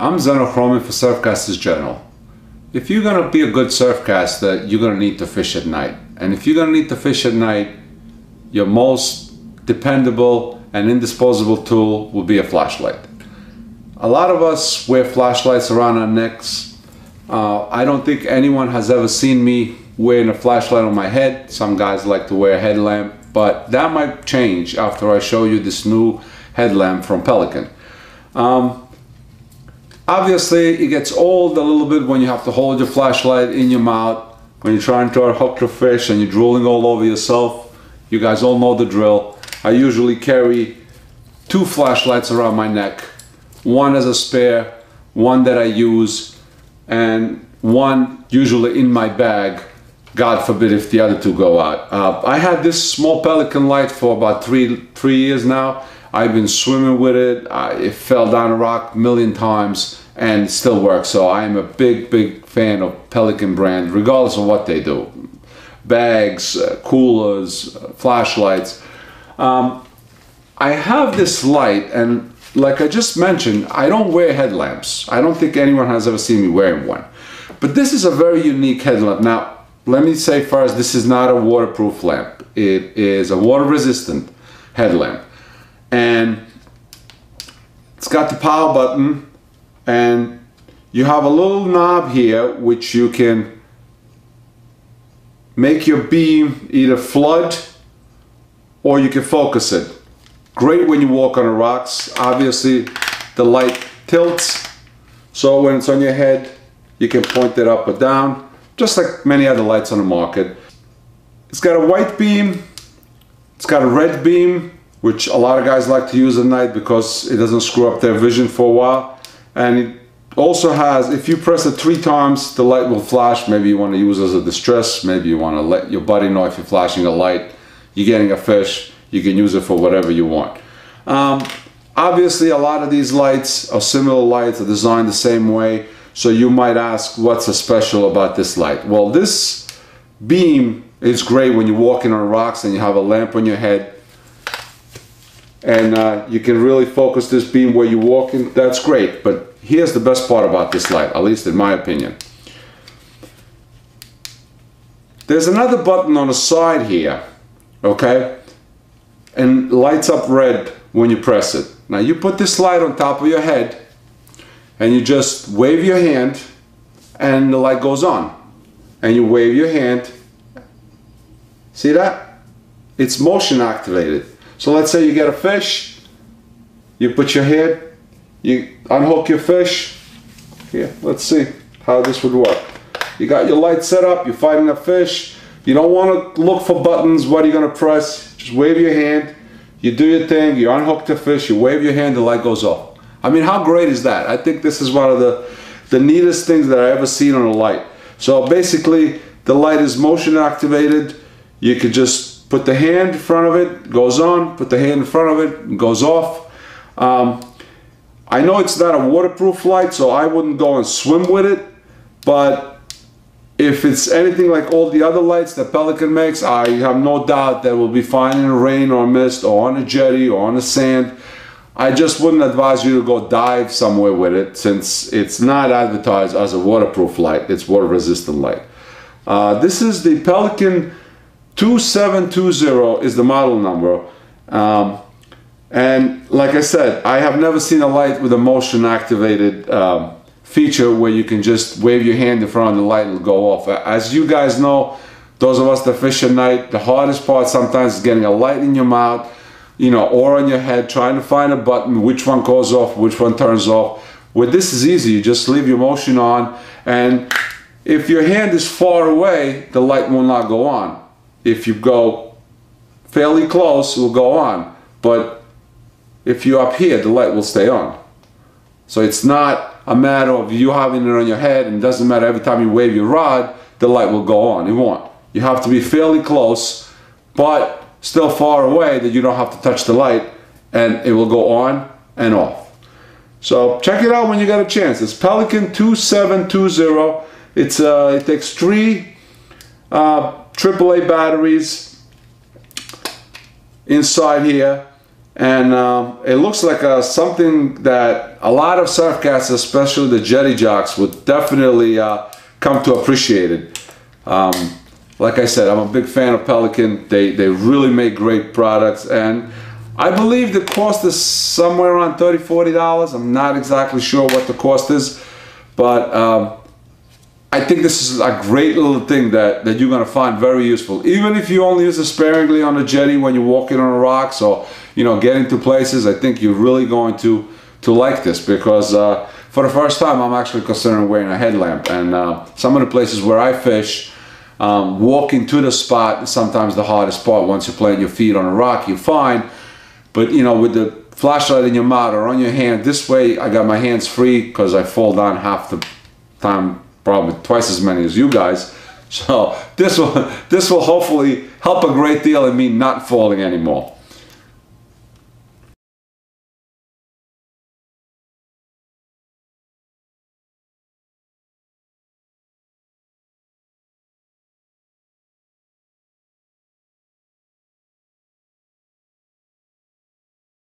I'm xenochromic for Surfcasters General. If you're going to be a good surfcaster, you're going to need to fish at night. And if you're going to need to fish at night, your most dependable and indisposable tool will be a flashlight. A lot of us wear flashlights around our necks. I don't think anyone has ever seen me wearing a flashlight on my head. Some guys like to wear a headlamp, but that might change after I show you this new headlamp from Pelican. Obviously, it gets old a little bit when you have to hold your flashlight in your mouth, when you're trying to hook your fish and you're drooling all over yourself. You guys all know the drill. I usually carry 2 flashlights around my neck. One as a spare, one that I use, and one usually in my bag, God forbid if the other 2 go out. I had this small Pelican light for about three years now. I've been swimming with it. It fell down a rock a million times and it still works. So I am a big fan of Pelican brand, regardless of what they do. Bags, coolers, flashlights. I have this light, and like I just mentioned, I don't wear headlamps. I don't think anyone has ever seen me wearing one. But this is a very unique headlamp. Now, let me say first, this is not a waterproof lamp. It is a water-resistant headlamp. And it's got the power button, and you have a little knob here which you can make your beam either flood or you can focus it. Great when you walk on the rocks. Obviously the light tilts, so when it's on your head you can point it up or down, just like many other lights on the market. It's got a white beam, it's got a red beam, which a lot of guys like to use at night because it doesn't screw up their vision for a while. And it also has, if you press it 3 times, the light will flash. Maybe you want to use it as a distress, maybe you want to let your buddy know if you're flashing a light, you're getting a fish, you can use it for whatever you want. Obviously a lot of these lights are similar lights, are designed the same way, so you might ask, what's so special about this light? Well, this beam is great when you're walking on rocks and you have a lamp on your head, and you can really focus this beam where you're walking. That's great, but here's the best part about this light, at least in my opinion. There's another button on the side here, okay, and lights up red when you press it. Now you put this light on top of your head and you just wave your hand and the light goes on, and you wave your hand. See that? It's motion activated. So let's say you get a fish, you put your hand, you unhook your fish. Here, let's see how this would work. You got your light set up, you're fighting a fish, you don't want to look for buttons, what are you going to press? Just wave your hand, you do your thing, you unhook the fish, you wave your hand, the light goes off. I mean, how great is that? I think this is one of the neatest things that I ever seen on a light. So basically, the light is motion activated. You could just put the hand in front of it, goes on, put the hand in front of it, goes off. I know it's not a waterproof light, so I wouldn't go and swim with it, but if it's anything like all the other lights that Pelican makes, I have no doubt that will be fine in the rain or mist or on a jetty or on the sand. I just wouldn't advise you to go dive somewhere with it, since it's not advertised as a waterproof light, it's water resistant light. This is the Pelican 2720 is the model number. And like I said, I have never seen a light with a motion activated feature where you can just wave your hand in front of the light and it'll go off. As you guys know, those of us that fish at night, the hardest part sometimes is getting a light in your mouth, you know, or on your head, trying to find a button, which one goes off, which one turns off. With this is easy, you just leave your motion on, and if your hand is far away, the light will not go on. If you go fairly close, it will go on, but if you're up here, the light will stay on. So it's not a matter of you having it on your head, and it doesn't matter every time you wave your rod, the light will go on. It won't. You have to be fairly close, but still far away that you don't have to touch the light, and it will go on and off. So check it out when you get a chance. It's Pelican 2720. It takes 3 AAA batteries inside here, And it looks like something that a lot of surfcasters, especially the jetty jocks, would definitely come to appreciate it. Like I said, I'm a big fan of Pelican. They really make great products, and I believe the cost is somewhere around $30–40. I'm not exactly sure what the cost is, but I think this is a great little thing that you're going to find very useful. Even if you only use it sparingly on the jetty when you're walking on the rocks or, you know, getting to places, I think you're really going to like this, because for the first time I'm actually considering wearing a headlamp. And some of the places where I fish, walking to the spot is sometimes the hardest part. Once you plant your feet on a rock, you're fine. But, you know, with the flashlight in your mouth or on your hand, this way I got my hands free, because I fall down half the time, probably twice as many as you guys. So this will hopefully help a great deal in me not falling anymore.